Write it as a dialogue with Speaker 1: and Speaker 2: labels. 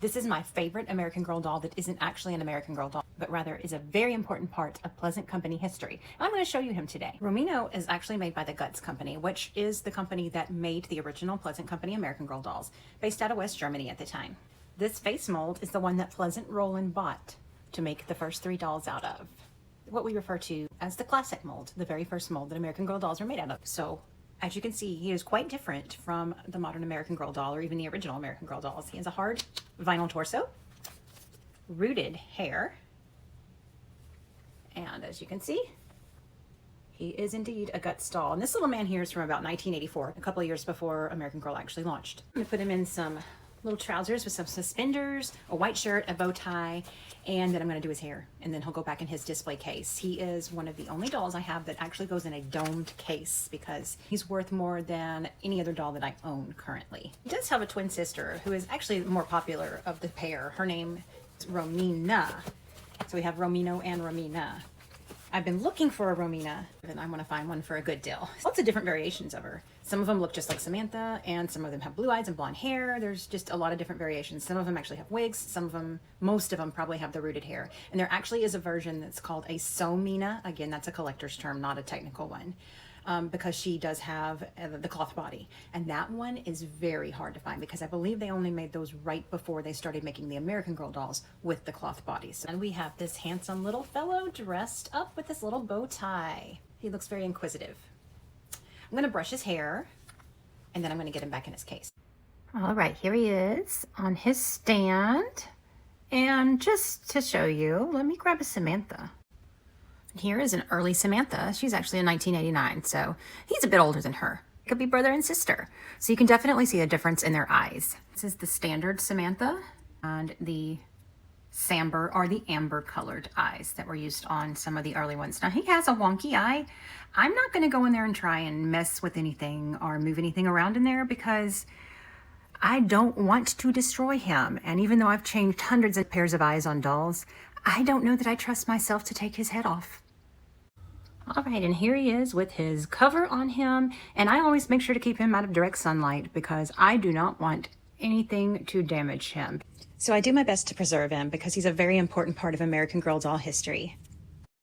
Speaker 1: This is my favorite American Girl doll that isn't actually an American Girl doll, but rather is a very important part of Pleasant Company history. I'm going to show you him today. Romino is actually made by the Gotz company, which is the company that made the original Pleasant Company American Girl dolls, based out of West Germany at the time. This face mold is the one that Pleasant Roland bought to make the first 3 dolls out of. What we refer to as the classic mold, the very first mold that American Girl dolls were made out of. So, as you can see, he is quite different from the modern American Girl doll or even the original American Girl dolls. He has a hard vinyl torso, rooted hair, and as you can see, he is indeed a Gotz doll. And this little man here is from about 1984, a couple of years before American Girl actually launched. I'm gonna put him in some little trousers with some suspenders, a white shirt, a bow tie, and then I'm gonna do his hair, and then he'll go back in his display case. He is one of the only dolls I have that actually goes in a domed case because he's worth more than any other doll that I own currently. He does have a twin sister who is actually the more popular of the pair. Her name is Romina. So we have Romino and Romina. I've been looking for a Romina, and I want to find one for a good deal. Lots of different variations of her. Some of them look just like Samantha, and some of them have blue eyes and blonde hair. There's just a lot of different variations. Some of them actually have wigs. Some of them, most of them probably have the rooted hair. And there actually is a version that's called a Somina. Again, that's a collector's term, not a technical one. Because she does have the cloth body. And that one is very hard to find because I believe they only made those right before they started making the American Girl dolls with the cloth bodies. And we have this handsome little fellow dressed up with this little bow tie. He looks very inquisitive. I'm gonna brush his hair and then I'm gonna get him back in his case. All right, here he is on his stand. And just to show you, let me grab a Samantha. Here is an early Samantha. She's actually in 1989, so he's a bit older than her. Could be brother and sister. So you can definitely see a difference in their eyes. This is the standard Samantha and the samber or the amber colored eyes that were used on some of the early ones. Now he has a wonky eye. I'm not gonna go in there and try and mess with anything or move anything around in there because I don't want to destroy him. And even though I've changed hundreds of pairs of eyes on dolls, I don't know that I trust myself to take his head off. All right, and here he is with his cover on him. And I always make sure to keep him out of direct sunlight because I do not want anything to damage him. So I do my best to preserve him because he's a very important part of American Girl doll history.